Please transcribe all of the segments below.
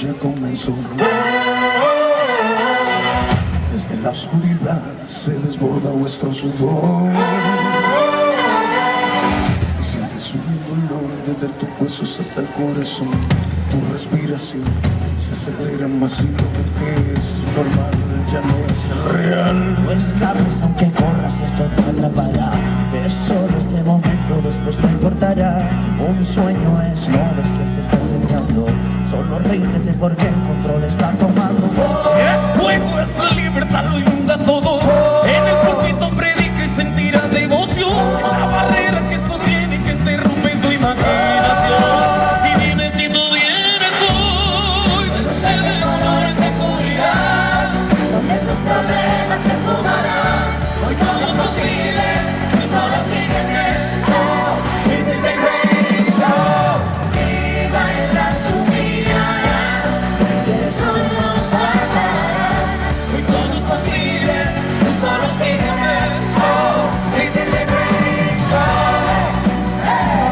noche comenzó. Desde la oscuridad se desborda vuestro sudor. Y sientes un dolor desde tus huesos hasta el corazón. Tu respiración se acelera más y lo que es normal ya no es real. No escapes aunque corras y esto te atrapará. Es solo este momento, después no importará. Un sueño es, no ves que se está enseñando. Solo ríndete porque el control está tomando. Es fuego, es la libertad, lo inunda todo. En el púlpito predica y sentirás devoción. La barrera que sostiene, que interrumpe tu imaginación. Y dime si tú vienes hoy. De de dolores te cubrirás, donde tus problemas se esfumarán. Hoy todo es posible, tú solo sígueme. Oh, this is the great show. Si bailas tú mirarás, que el sol nos bajará. Hoy todo es posible, tú solo sígueme. Oh, this is the great show.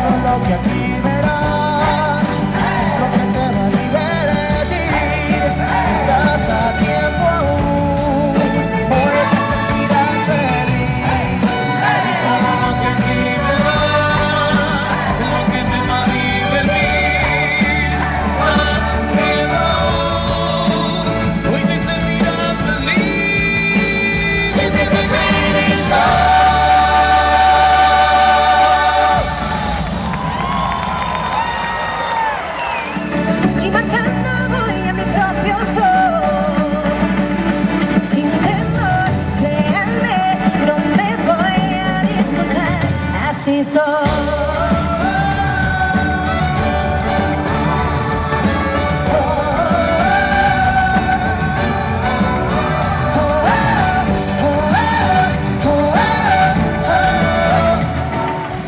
Todo lo que aquí verás es lo que te va a divertir. Estás a tiempo aún, hoy te sentirás feliz. Todo lo que aquí verás es lo que te va a divertir. Estás en tiempo, hoy te sentirás feliz. This is the great show. Si marchando voy a mi propio sol, sin temor, créanme, no me voy a disculpar, así soy.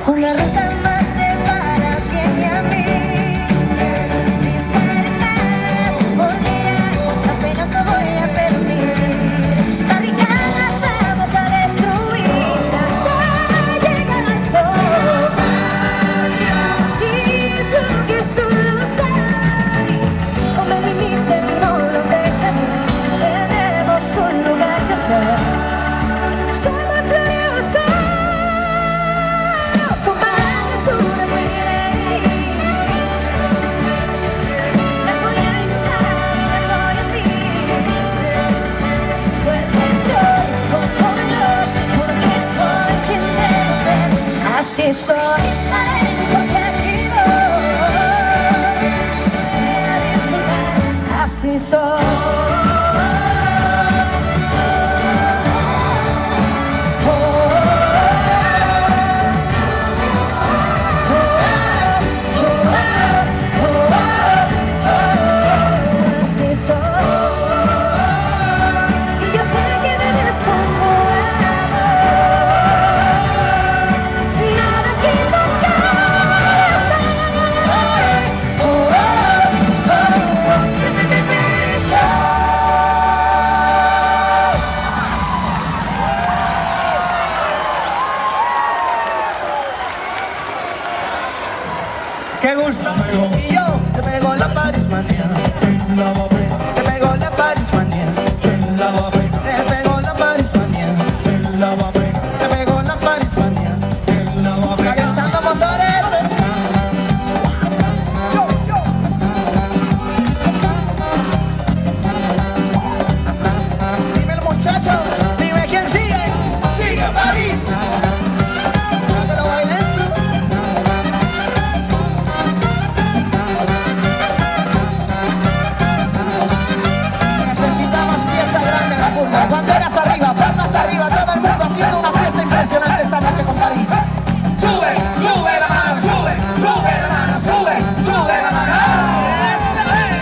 Una ruta más de balas viene a mí. Dispararás, porque ya las penas no voy a permitir. Barricadas vamos a destruir hasta llegar al sol. Si es lo que solo hay, no me limiten, no los dejen. Tenemos un lugar que hacer. Somos gloriosos. Así soy, porque aquí voy a disfrutar. Así soy. Así soy. Y yo sé que me ves con tu ¡Qué gusto! Y yo te pego la parismanía. Te pego la parismanía. Te pego la parismanía. Te pego la parismanía. Calentando motores. Dime muchachos, dime quién sigue. Sigue París. Que lo bailes tú. Necesitamos fiesta grande en la curva. Banderas arriba, palmas arriba, todo el mundo haciendo una fiesta impresionante esta noche con París. Sube, sube la mano, sube, sube la mano, sube, sube la mano. ¡Eso es!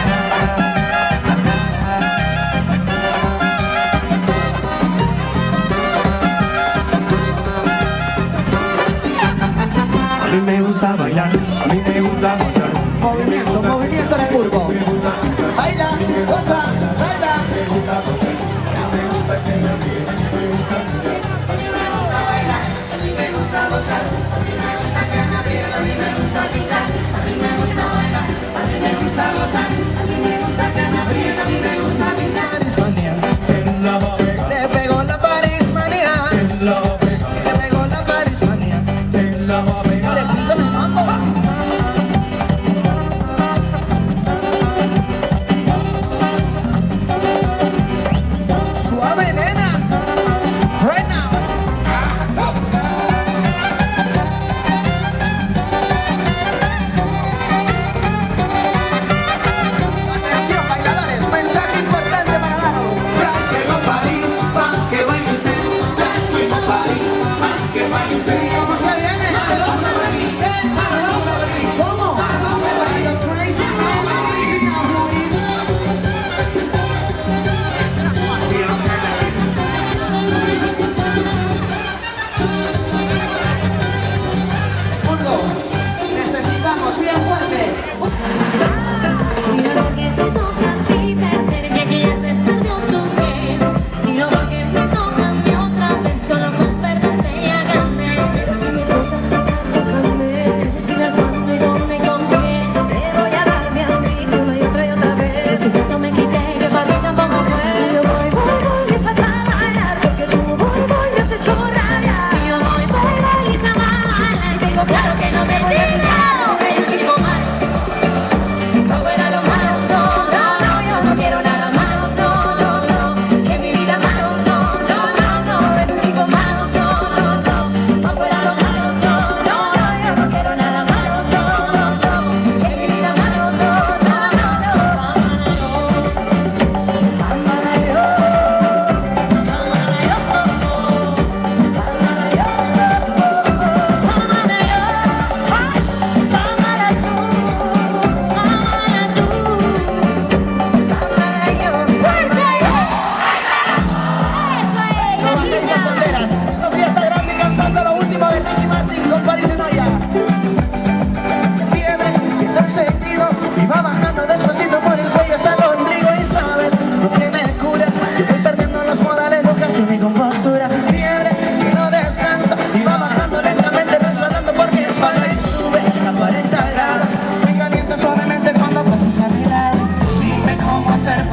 A mí me gusta bailar, a mí me gusta gozar. Movimiento, movimiento en el curvo. Baila, goza, salta. A mí me gusta que me ríe, a mí me gusta bailar. A mí me gusta bailar, a mí me gusta gozar, a mí me gusta que me ríen, a mí me gusta gritar, a mí me gusta bailar, a mí me gusta gozar, a mí me gusta que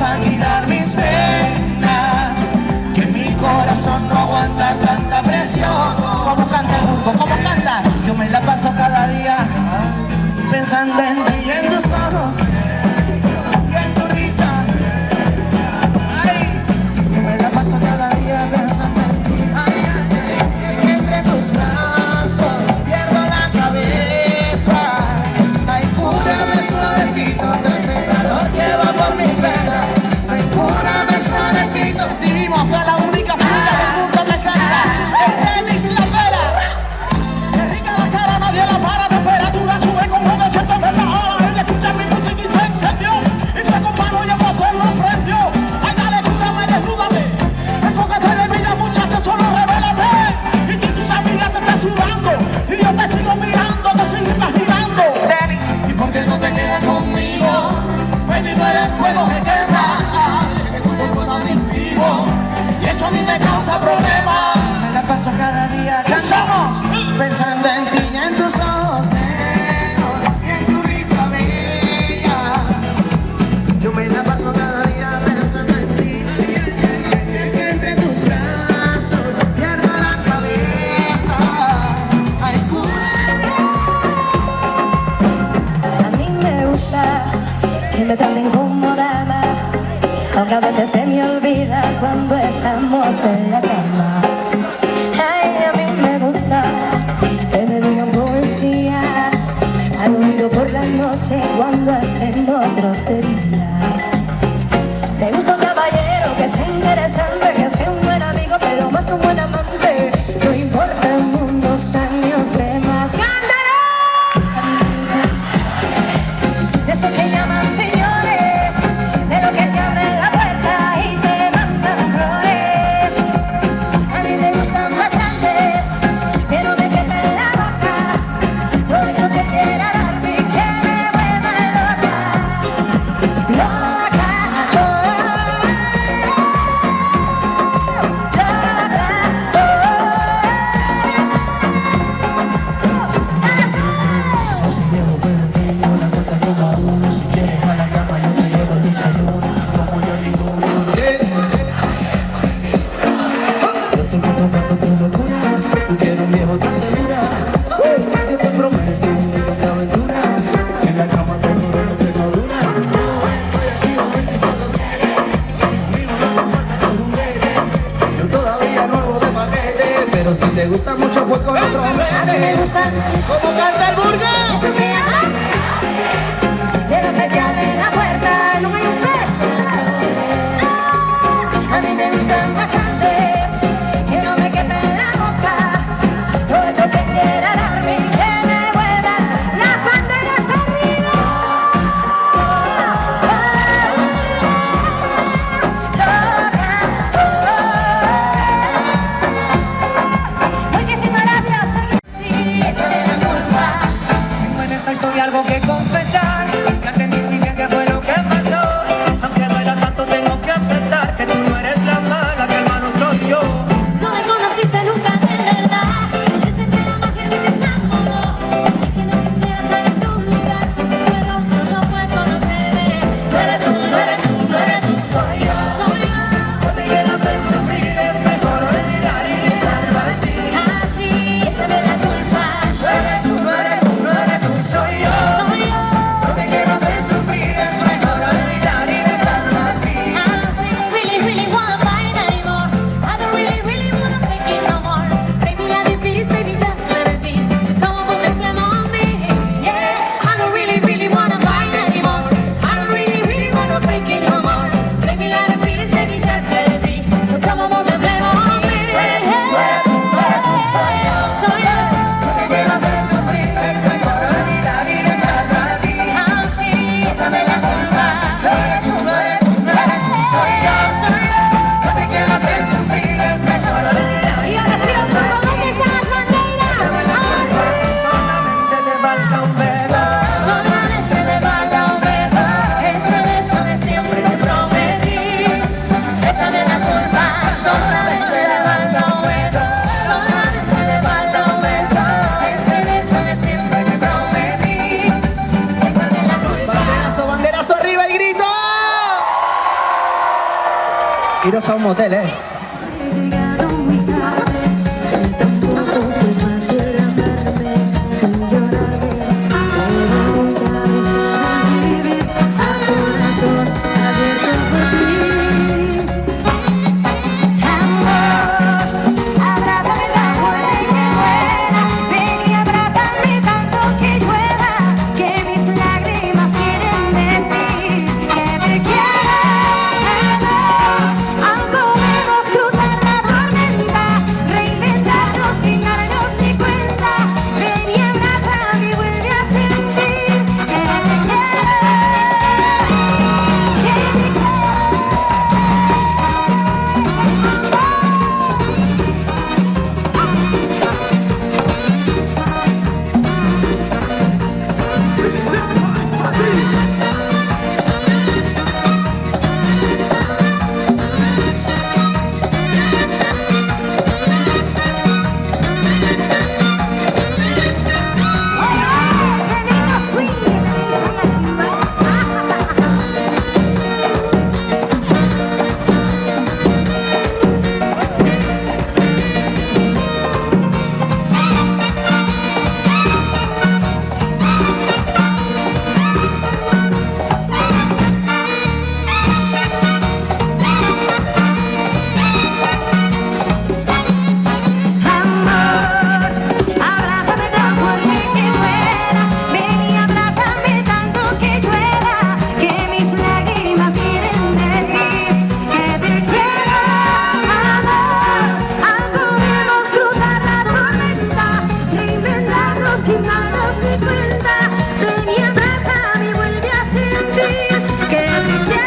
para quitar mis penas, que mi corazón no aguanta tanta presión. ¿Cómo canta el burgo? ¿Cómo canta? Yo me la paso cada día pensando en ti y en tus ojos y en tu risa. Ay, yo me la paso cada día pensando en ti. Ay, es que entre tus brazos pierdo la cabeza. Ay, cúrame suavecito de ese calor que va por mis venas. Ay, cúrame suavecito. Si vimos a la única figura del mundo me canta el Dennis La Pera. Es rica la cara, nadie la para. Temperatura sube como de 100 de esa hora. Ella escucha mi música y se encendió. Y se comparó y el motor lo prendió. Ay, dale, cúrame, desnúdame. Enfócate de vida, muchacha, solo revélate. Y tus amigas se están sudando. Y yo te sigo mirando, te sigo imaginando. ¿Y por qué no te quedas conmigo? Baby, tú eres fuego que quema. Es que tu cuerpo es adictivo y eso a mí me causa problemas. Me la paso cada día cantamos pensando en ti y en tus ojos negros y en tu risa bella. Yo me la paso cada día pensando en ti. Es que entre tus brazos pierdo la cabeza. Ay, A mí me gusta que me traten como dama, aunque a veces se me olvida cuando estamos en la cama. Ay, a mí me gusta que me digan poesía al oído por la noche cuando hacemos groserías. Me gusta un caballero que sea interesante, que sea un buen amigo, pero más un buen amante. No importa unos años de más. ¡Cantaré! A mí me gusta de eso que llaman señores, de lo que te abren la puerta y te mandan flores. A mí me gustan bastantes, que no me quemen la boca, todo eso que quiera darme y que me vuelva loca. Loca, no si llevo pero te llevo la cuenta como a uno. Si quieres a la cama yo te llevo el desayuno. Como yo ninguno. Yo te prometo tu locura. Tú quieres un viejo, te asegura. Yo te prometo una aventura. En la cama te juro lo que no dura. Estoy activo 24/7. Mío, no me falta ni un juguete. Yo todavía no hago de paquete, pero si te gusta mucho pues con otro a mí me vete. gusta ¿Cómo canta el burgo? eso que llaman de lo que te abren la puerta, no hay un beso. A mí me gustan bastantes, que no me quemen la boca, todo eso que quiera darme y que me vuelvan las banderas arriba. Muchísimas gracias. Sí, échale la culpa. Tengo en esta historia algo que confesar. Ya entendí muy bien qué fue lo que pasó. Aunque duela tanto tengo que aceptar que tú no eres la mala, que el malo soy yo. No me conociste nunca de verdad. Te sentí la magia y te enamoró. Que no quisiera estar en tu lugar, pero solo fue conocerme. No eres tú, no eres tú, no eres tú, soy yo. Soy yo. No te quieras sufrir, es mejor olvidar y dejarlo así. Así, échame la culpa. No eres tú, no eres tú, no eres tú, soy yo. Soy yo. No te quieras sufrir, es mejor olvidar y dejarlo así. Así, really, really wanna fight anymore. I don't really, really wanna fake it no more. Baby, let it be, baby, just let it be. So come on, put the blame on me. Yeah, I don't really, really wanna fight anymore. I don't really, really wanna fake it no more. Baby, let it be, baby, just let it be. So come on, put the blame on me. Soy yo, soy yo. No te quieras sufrir, es mejor olvidar y dejarlo así. Así, Échame la culpa. No eres tú, no eres tú, no eres tú, soy yo. soy yo. No te quieras sufrir, es mejor olvidar. Y ahora sí, ¿cómo que están las banderas? Solamente te falta un beso. Solamente me falta un beso, ese beso de siempre te prometí. Iros a un motel, ¿eh? He llegado muy tarde, tampoco fue fácil amarme sin llorarme. Pero nunca dejé de vivir a corazón abierto por ti. Amor, abrázame tan fuerte que muera. Ven y abrázame tanto que llueva, que mis lágrimas quieren de ti, que te quiero. Aún podemos cruzar la tormenta, reinventarnos sin darnos ni cuenta. Ven y abrázame y vuelve a sentir que te quiero, que te abrázame tan fuerte que muera. Ven y abrázame tanto que llueva, que mis lágrimas quieren decir que te quiero. Amor, aún podemos cruzar la tormenta, reinventarnos sin darnos ni cuenta. Ven y abrázame y vuelve a sentir que te quiero.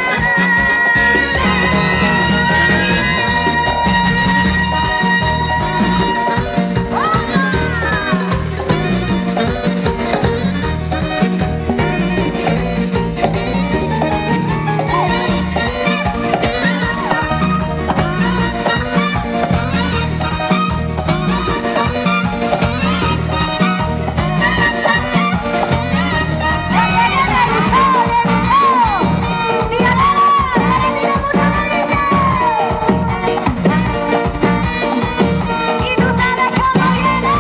Y tú sabes cómo viene.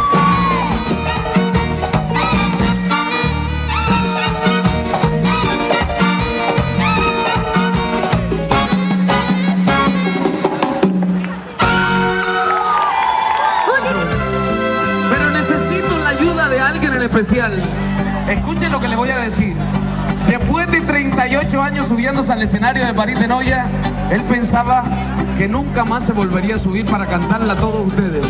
Pero necesito la ayuda de alguien en especial. Escuchen lo que le voy a decir. Después de 38 años subiéndose al escenario de París de Noia, él pensaba que nunca más se volvería a subir para cantarla a todos ustedes.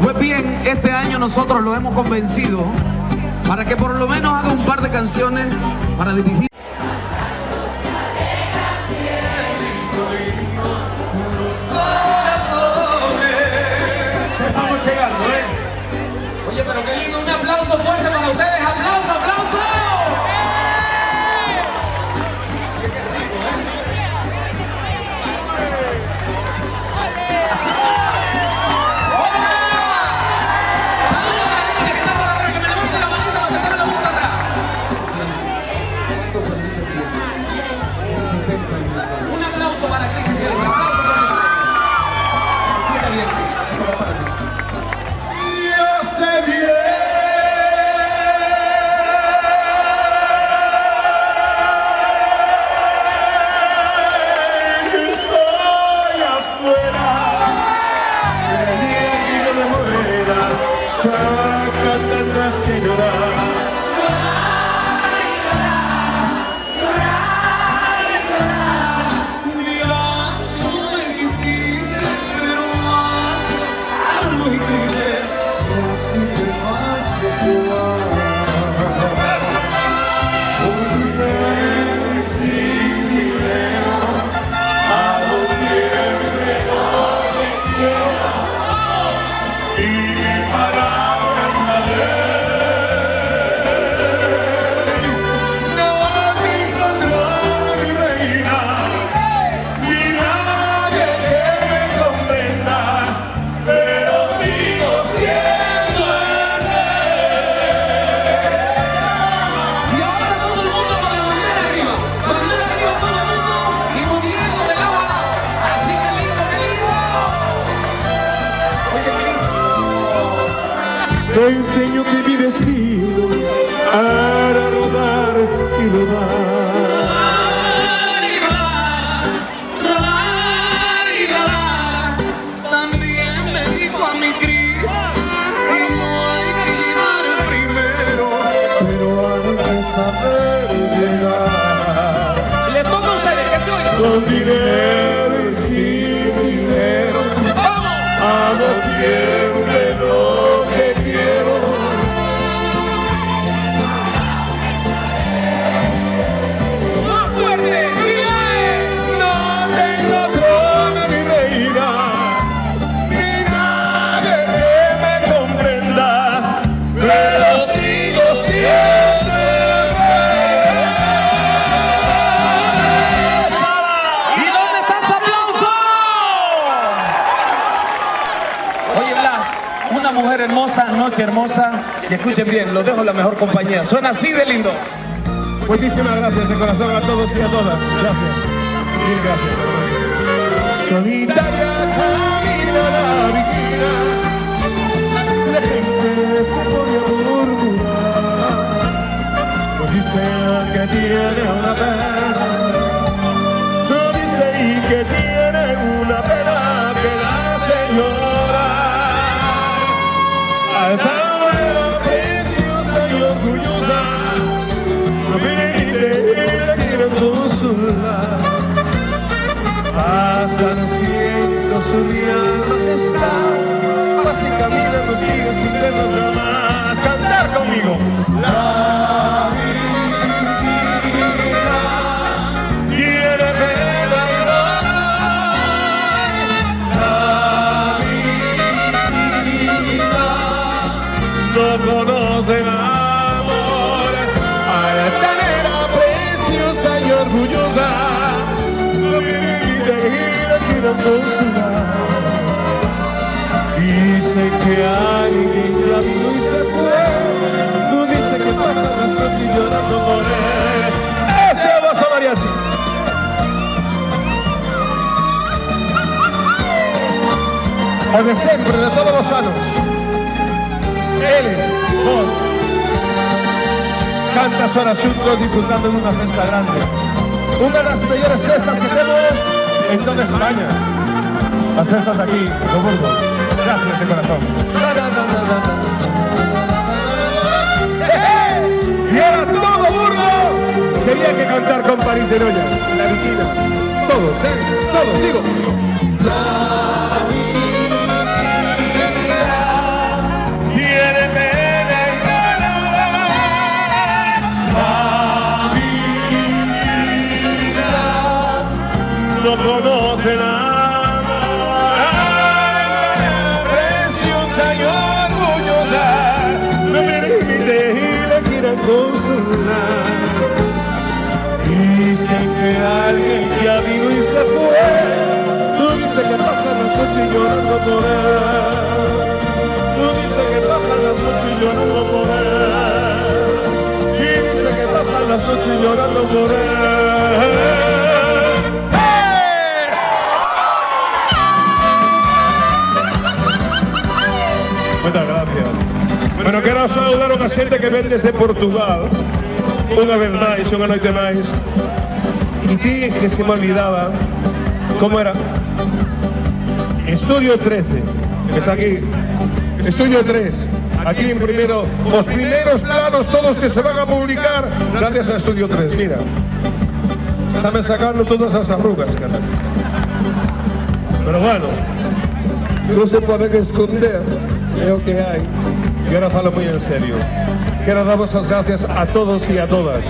Pues bien, este año nosotros lo hemos convencido para que por lo menos haga un par de canciones para dirigir. Ya estamos llegando, ¿eh? Oye, pero qué lindo, un aplauso fuerte para ustedes. ¡Aplauso, aplauso! Un aplauso para Cristian Silva, un aplauso para Cristian. Escucha bien, esto va para ti. Ya sé bien que estoy afuera. El día que yo me muera, saca tendrás que llorar. Dirás, tú me quisiste, pero vas a estar muy triste. Así te vas a quedar. Volver sin dinero, hago siempre lo que quiero. Y palabras a ver. te enseño que mi destino hará rodar y rodar. También me dijo a mi Cris que no hay que llegar primero, Pero hay que saber llegar. le toca a ustedes que se oiga. Con dinero y sin dinero, amo siempre lo que quiero. Más fuerte, No tengo trono ni reina, ni nadie que me comprenda, pero sigo siempre rey. ¿y dónde está ese aplauso? Oye, Blas, una mujer hermosa, noche hermosa, y escuchen bien, lo dejo en la mejor compañía. Suena así de lindo. Muchísimas gracias de corazón a todos y a todas. Gracias. Mil gracias. Solitaria camina la vigila, la gente se pone a murmurar. No dicen que tiene una pena, no dicen que tiene una pena que la hace llorar. Alta, buena, preciosa y orgullosa, no viene ni de la quieren consolar. Pasan haciendo su real majestad, pasa y camina, nos sigue sin vernos jamás. Cantar conmigo. La vida tiene pena y dolor. La vida no conoce el amor. Altanera, preciosa y orgullosa, no viene ni de la quieren consolar. Dice que alguien ya vino y se fue, no dice que pasan las noches llorando por él. Este abrazo mariachi. Onde sempre, de todos los años, eles, vos, cantas horas juntos disfrutando de una fiesta grande. Una de las mejores fiestas que tenemos en toda España. Las fiestas aquí, en Burgos. Gracias de corazón. Y ahora todo Burgos tenía que cantar con París en olla, la viquina. Todos, todos, digo. Tiene pena y dolor. La vida no conoce el amor. Preciosa y orgullosa, no me limite y la quieren consolar. Dicen que alguien ya vino y se fue, no dice que pasan las noches llorando por él. No dice que pasan las noches llorando por él. Y dice que pasan las noches llorando por él. ¡Hey! Muchas gracias. Bueno, quero saudar unha xente que ven desde Portugal. Unha vez máis, unha noite máis. E ti que se me olvidaba, como era? Estudio 13, que está aquí. Estudio 3, aquí en primero, los primeros planos todos que se van a publicar gracias a Estudio 3, mira. Están sacando todas esas arrugas, cara. Pero bueno, no se puede esconder, es lo que hay. Y ahora falo muy en serio. Quiero dar las gracias a todos y a todas.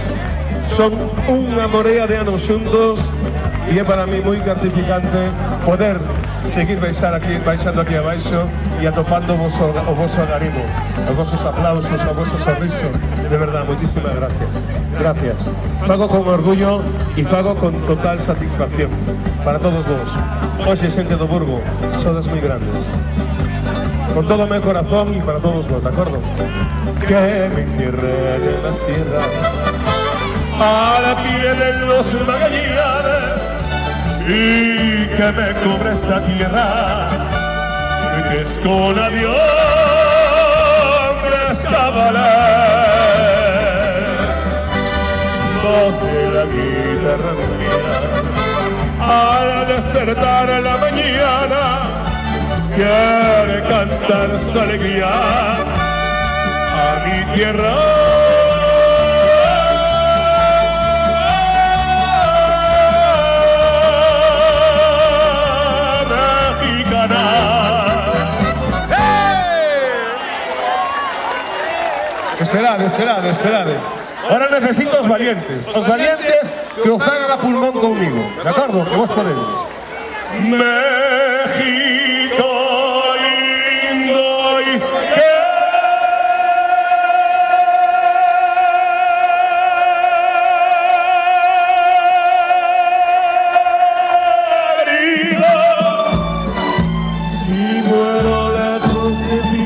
Son unha morea de anos xuntos e é para mí moi gratificante poder seguir baixando aquí abaixo e atopando o vosso agarimo, os vosos aplausos, o vosso sorriso. De verdad, moitísimas gracias. Gracias. Fago con orgullo e fago con total satisfacción para todos vos. Hoxe, xente do Burgo, sodes moi grandes. Con todo o meu corazón e para todos vos, de acordo? Que me entierre en la sierra a la pie de los magallanes y que me cubre esta tierra que es con avión valer, donde la guitarra mía al despertar en la mañana quiere cantar su alegría a mi tierra mexicana. Esperad. Ahora necesito os valientes que os hagan a pulmón conmigo, ¿de acuerdo? Que vos podéis. México lindo y querido, si muero lejos de ti,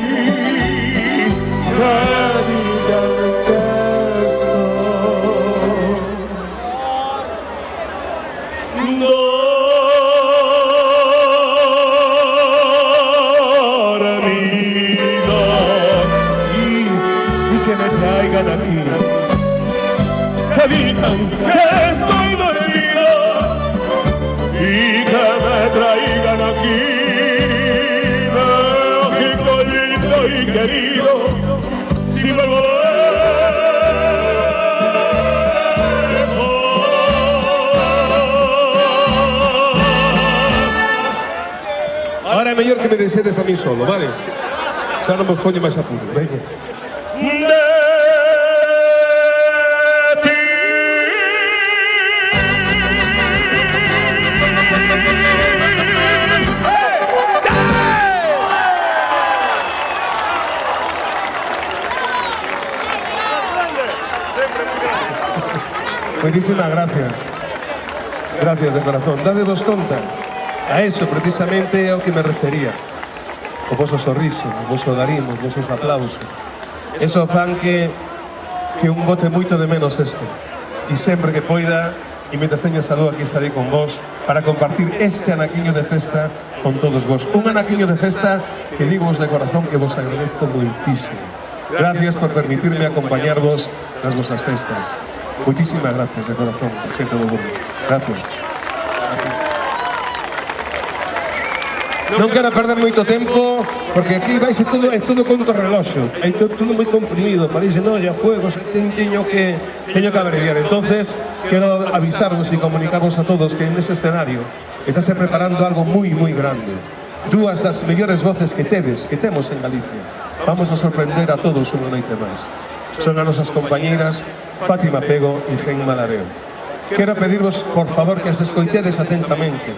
aquí, que digan que estoy dormido y que me traigan aquí, México lindo y querido, si me voy lejos. Ahora es mejor que me desedes a mí solo, ¿vale? Ya no me pongo más apuro, venga. Muchísimas gracias de corazón. Dadevos conta, a eso precisamente ao que me refería. O vosso sorriso, o vosso darimo, os vosos aplausos. Eso fan que un bote moito de menos este. E sempre que poida, e mientras teña salud, aquí estarei con vos para compartir este anaquiño de festa con todos vos. Un anaquiño de festa que digo vos de corazón que vos agradezco moitísimo. Gracias por permitirme acompañarvos nas vosas festas. Muchísimas gracias de corazón, gente do Burgo. Gracias. Non quero perder moito tempo, porque aquí vai ser todo contra o reloxo. Hai todo moi comprimido, parece, no, ya fuego, teño que abreviar. Entonces, quero avisarvos e comunicarvos a todos que en ese escenario estáse preparando algo moi grande. Dúas das mellores voces que temos en Galicia. Vamos a sorprender a todos unha noite máis. Son as nosas compañeiras Fátima Pego e Gemma Lareo. Quero pedirvos, por favor, que as escoitedes atentamente,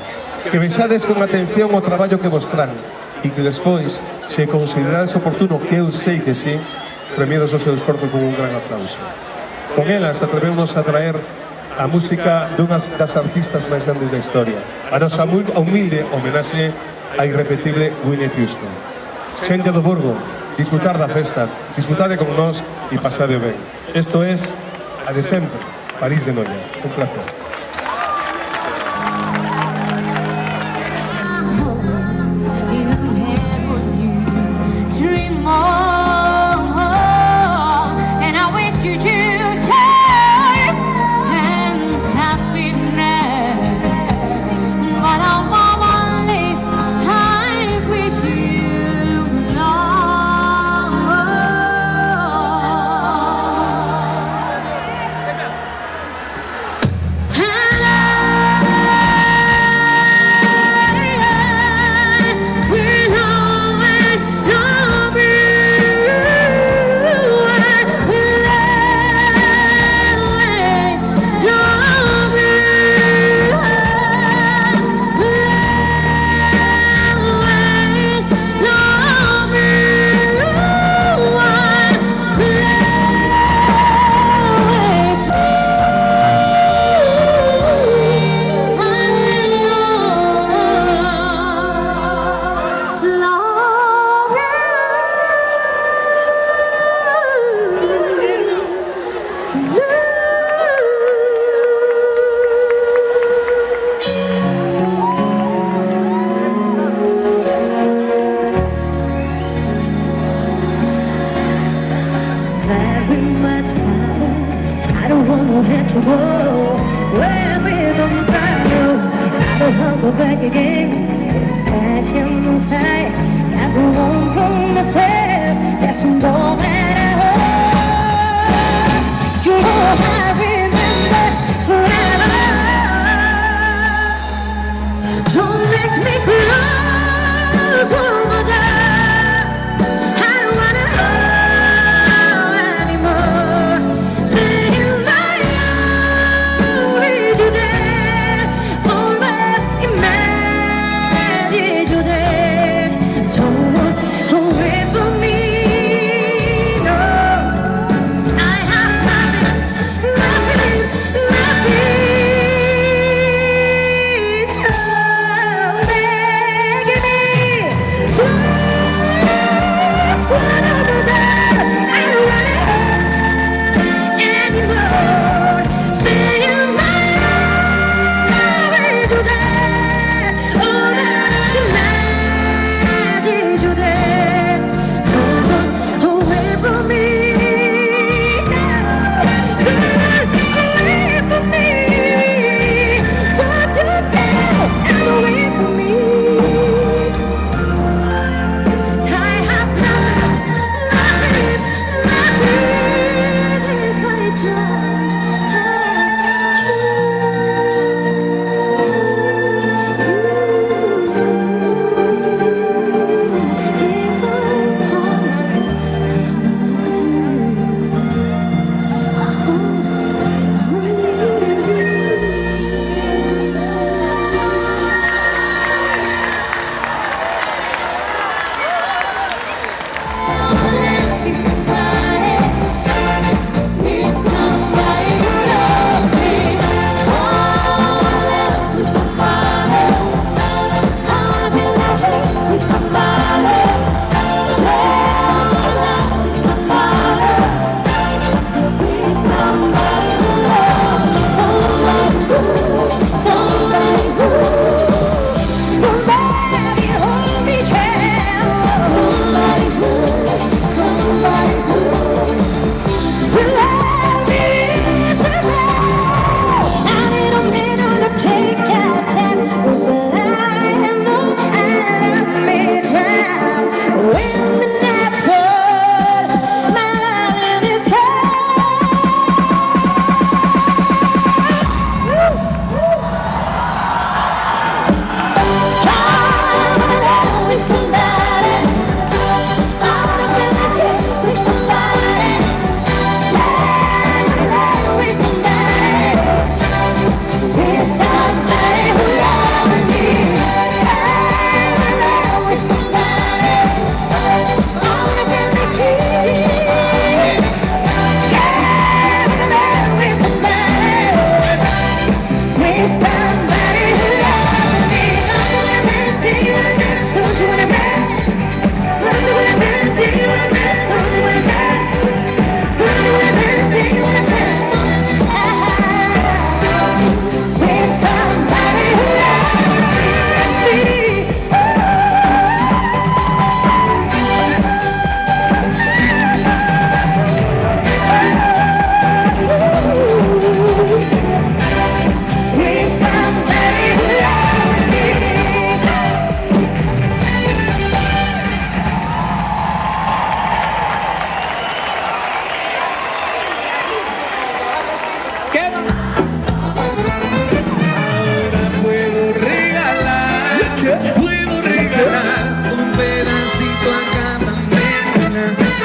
que vexades con atención o traballo que vos tran e que despois, se considerades oportuno, que eu sei que sí, premiados o seu esforzo con un gran aplauso. Con elas atrevemos a traer a música dunhas das artistas máis grandes da historia, a nosa humilde homenaxe a irrepetible Whitney Houston. Xente do Burgo, disfrutar da festa, disfrutade con nós e pasade ben. Esto es a de sempre, París de Noia. Un placer. Hey! when we don't find you, I don't want to go back again. This passion inside, got to run from myself. There's no matter what, you know I remember forever. Don't make me close one more time. I don't wanna know anymore. Stay in my arms today. Always imagine you there. Don't walk away from me. No, I have nothing, nothing, nothing.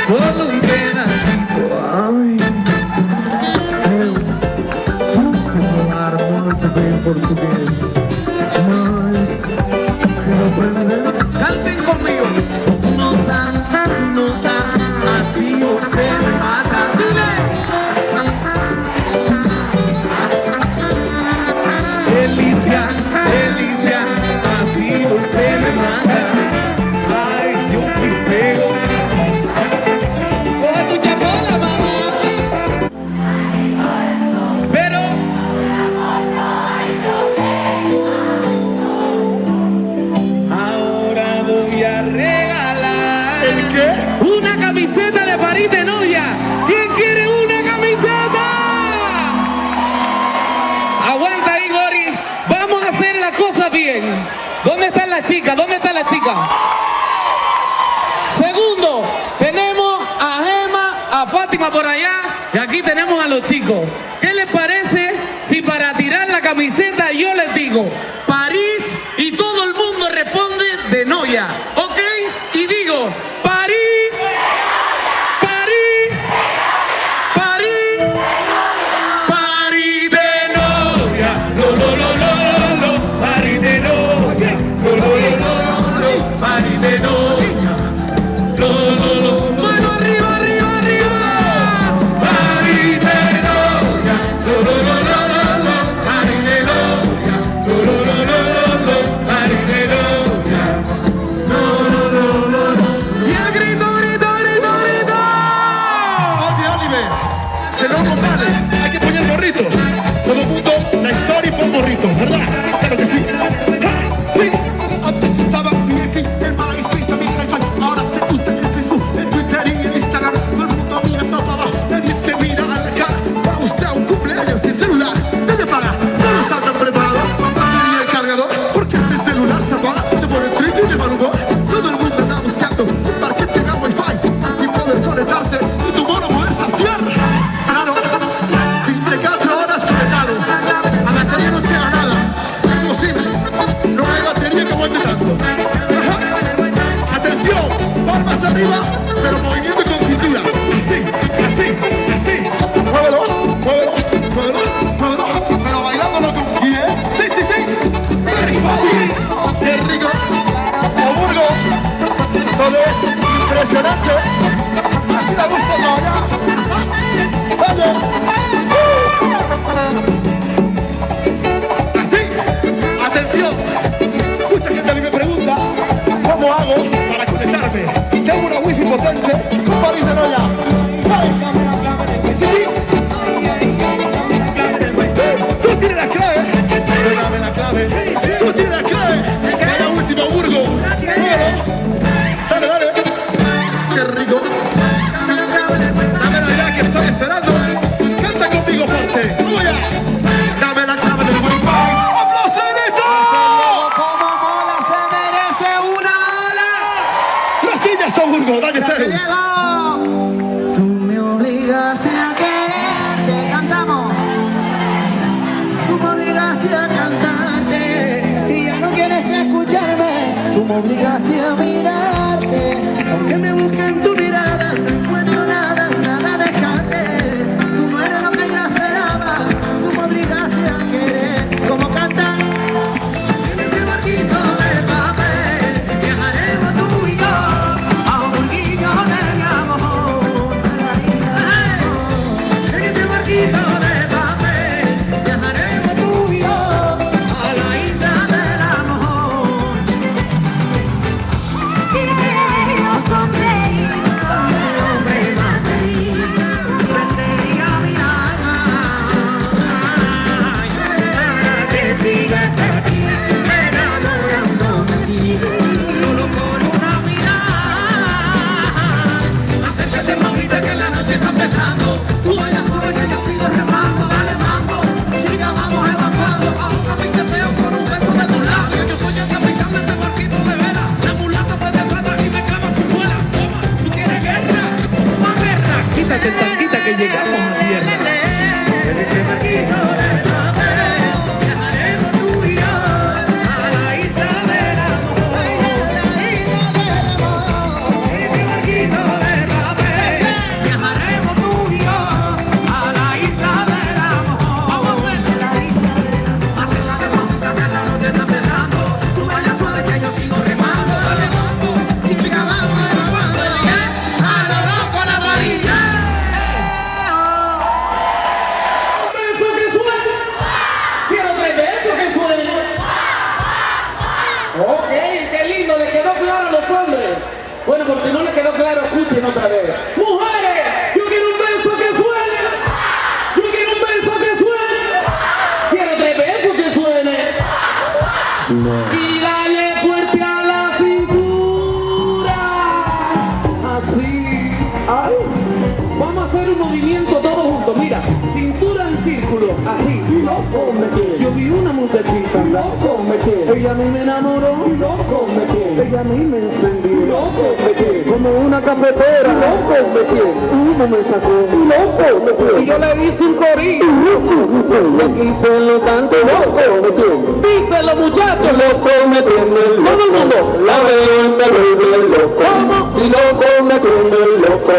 Solo un pedacito, ai. Eu não sei falar muito bem português, mas quero aprender. Cantem comigo. Nossa, assim você me mata. Delícia, delícia, assim você me mata. Ai, se eu te pego. Una camiseta de París de novia. ¿Quién quiere una camiseta? la chica? ¿Dónde está la chica? Segundo, tenemos a Gema, a Fátima por allá y aquí tenemos a los chicos. ¿Qué les parece si para tirar la camiseta yo les digo París y todo el mundo responde de Noia? ¿Ok? Y digo París, París, París, París de Noia. Lo, lo, lo, lo, lo, París de Noia. Lo, lo, lo, lo, lo, París de Noia. Lo, lo, lo. Mano arriba, arriba, arriba. París de Noia. Lo, lo, lo, lo, lo, París de Noia. Lo, lo, lo, lo, lo, París de Noia. Lo, lo, lo, lo, lo. Y el grito, grito, grito, grito. Oye, Oliver, se lo vale, hay que poner gorritos. Todo el mundo, la historia pon gorritos, ¿verdad? Claro que sí. ¡Ah! Sí, antes se usaba bien que el MySpace también era fan. Ahora se usa el Facebook, el Twitter y el Instagram. Todo el mundo mira para abajo, nadie se mira a la cara. Va usted a un cumpleaños sin celular, nadie paga. Todos están tan preparados, batería y cargador. Porque si el celular se apaga, te pone triste y de mal humor. Todo el mundo anda buscando un par que tenga wifi, así poder conectarte y tu mono poder saciar. Claro, 24 horas conectado, a batería no llega nada, es imposible, no hay batería que aguante tanto. Ajá. Atención, palmas arriba, pero movimiento y con cintura, así, así, así. Muévelo, muévelo, muévelo, muévelo, pero bailándolo con quién. Sí, sí, sí, es fácil, qué rico. Hamburgo, son impresionantes, así da gusto, no, ya. Oye. Así, atención. Mucha gente a mí me pregunta cómo hago para conectarme. Tengo una wifi potente con París de Noia. Sí, sí. Tú tienes la clave. Dame la clave. Tú tienes la clave. Vaya último, Burgo. Dale, dale. Qué rico. Dame la idea que estoy esperando. Canta conmigo fuerte. Voy a. Dame la clave del wifi. ¡Aplausos de todo! Como mola se merece una ola. Los niños son Burgo. Dale, ustedes. Llegó. Tú me obligaste a quererte, cantamos. Tú me obligaste a cantarte y ya no quieres escucharme. Tú me obligaste a mirarte, aunque me busque en tu mirada no encuentro nada, nada dejate. Tú no eres lo que yo esperaba. Tú me obligaste a querer. Como cantan. En ese barquito de papel viajaremos tú y yo a un burguillo del amor. En ese barquito de papel viajaremos tú y yo a la isla del amor. Si yo sonreí, soy el hombre más feliz. Prendería mi alma Que sigas aquí, enamorándome así. solo por una mirada. Acércate, mamita, que la noche está empezando. Tú bailas suave que yo sigo remando. Dale, mambo, siga, vamos evacuando. Ahógame que sea con un beso de tus labios. Yo soy el capitán de este barquito de vela. La mulata se desata y me clava su muela. Toma, ¿tú quieres guerra? Más guerra. Quítate el tanquita que llegamos a tierra. En ese barquito de papel viajaremos tú y yo a la isla del amor. En ese barquito de papel viajaremos tú y yo a la isla del amor. Vamos a hacer la isla del amor. Acércate, mamita, que la noche está empezando. Tú bailas suave que yo sigo remando. Dale, mambo, chica, vamos evacuando. A lo loco la varilla. Beso que suene. Quiero 3 besos que suene. Ok, qué lindo, le quedó claro a los hombres. Bueno, por si no le quedó claro, escuchen otra vez. Mujeres, yo quiero un beso que suene. Yo quiero un beso que suene. Quiero 3 besos que suene. Y dale fuerte a la cintura. Así. Ay. Vamos a hacer un movimiento todos juntos. Mira, cintura en círculo. Así. Loco me quiere. Yo vi una muchachita. Loco me quiere. Ella a mí me enamoró. Loco loco me tiene. Ella a mí me encendió, loco me tiene. Como una cafetera, loco me tiene. Humo me sacó, loco me tiene. Y yo le hice un corillo, loco me tiene. Y aquí se lo canto, loco me tiene. Díselo muchachos, loco me tiene. Todo el mundo la veo y me vuelve loco. ¿Cómo? Y loco me tiene loco.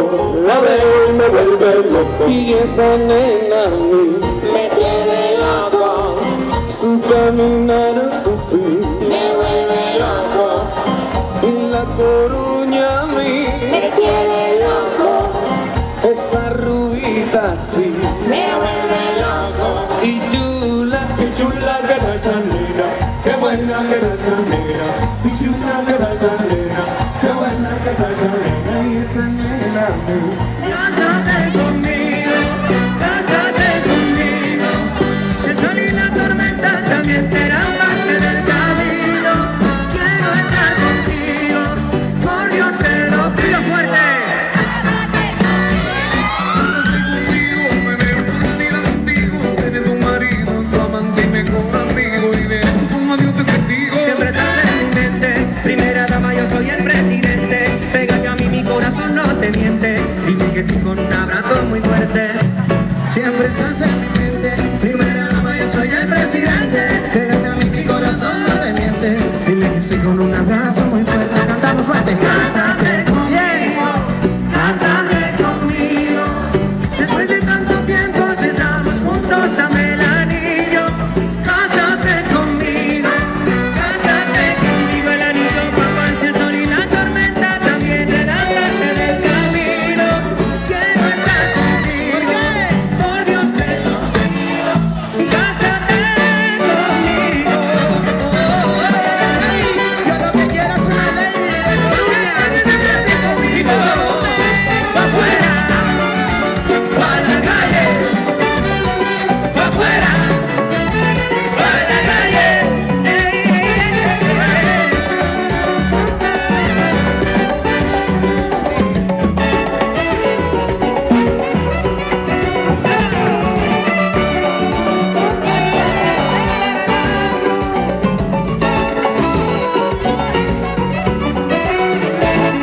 La veo y me vuelve loco. Y esa nena a mí me tiene loco, su caminar es así. me vuelve loco, En La Coruña a mí me tiene loco, esa rubita así. me vuelve loco, Y chula que era esa nena. Qué buena que era esa nena. Y chula que era esa nena. Qué buena que era esa nena. Y esa nena a mí. Cásate conmigo, si el sol y la tormenta también serán parte del camino. Quiero estar contigo, por Dios te lo pido fuerte. Cásate conmigo, me veo contigo, seré tu marido, tu amante y mejor amigo. Y de eso como a Dios te bendigo. Siempre estás en mi mente, primera dama yo soy el presidente. Pégate a mí, mi corazón no te miente. Dime que sí con un abrazo muy fuerte. Siempre estás en mi mente, primera dama yo soy el presidente. Pégate a mí, mi corazón no te miente. Dime que sí con un abrazo muy fuerte. Cantamos fuerte. Cásate conmigo, cásate conmigo. Después de tanto tiempo si estamos juntos dame el anillo. Cásate conmigo, el anillo papá es el sol y la tormenta también será parte del camino. Quiero estar contigo, por Dios te lo pido. Cásate conmigo. Yo lo que quiero es una lady de Coruña. Cásate conmigo. Pa' afuera, pa' la calle, pa' afuera, pa' la calle.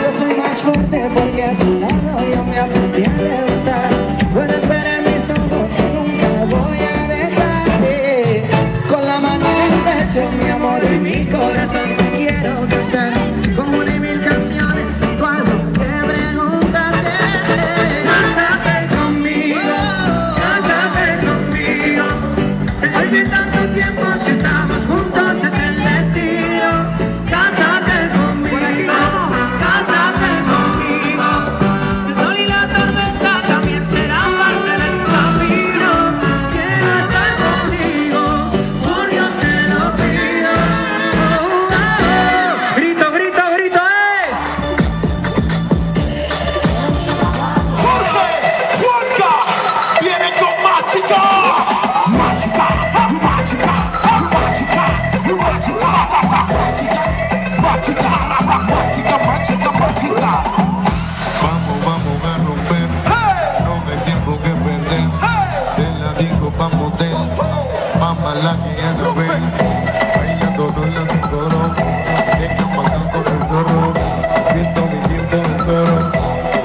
Yo soy más fuerte porque a tu lado yo me aprendí a levantar. Puedes ver en mis ojos que nunca voy a dejarte. Con la mano en el pecho, mi amor y mi corazón te quiero cantar. Con una y mil canciones tengo algo que preguntarte. Cásate conmigo, cásate conmigo. Después de tanto tiempo, si estamos juntos es el destino. Cásate conmigo, cásate conmigo. Si el sol y la tormenta también serán parte del camino. Quiero estar contigo, por Dios te lo pido. Grito, grito, grito, Viene con Mágica. Mágica, mágica, mágica, mágica, mágica, mágica, mágica, mágica. Vamos a romper, no hay tiempo que perder. De la disco pa' motel, mamá la niña no ve. Bailando no la coro, de campana con el zorro. Viendo mi tiempo de oro,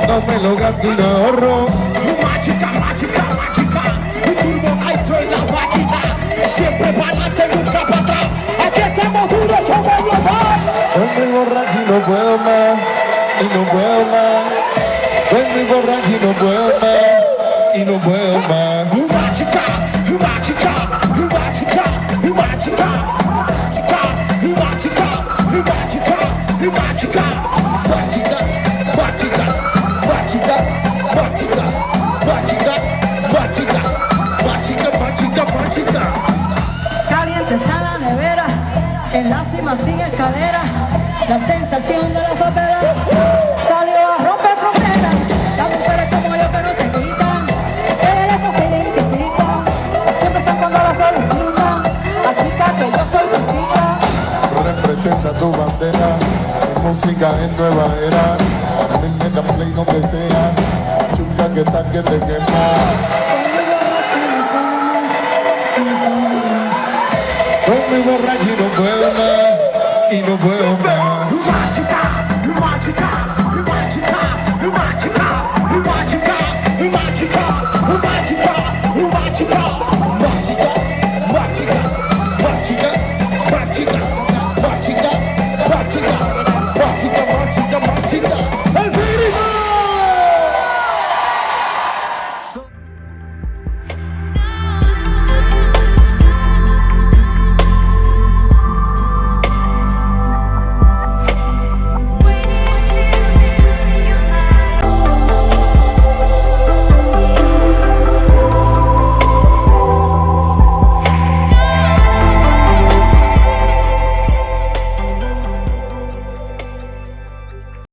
no me lo gasto y no ahorro. Mágica, mágica, mágica. Y turbo nitro en la máquina. Siempre para adelante, nunca para atrás. Aquí estamos duros, somos global. Estoy borracho y no puedo más, y no puedo más. Estoy borracho y no puedo más, y no puedo más. Mágica, mágica, mágica, mágica, mágica, mágica, mágica, mágica, mágica, mágica, mágica, mágica, mágica, mágica, mágica, mágica, mágica. Caliente está la nevera, en la cima sin escalera, la sensación de la favela salió a romper fronteras. Las mujeres como yo que no se quitan, eres posible que pican, siempre están cuando la solicitan, la chica que yo soy tu chica. Representa tu bandera, música en nueva era. Meta play donde sea, chunga que está que te quema. Estoy muy borracho y no puedo más, y no puedo más. Mágica, mágica,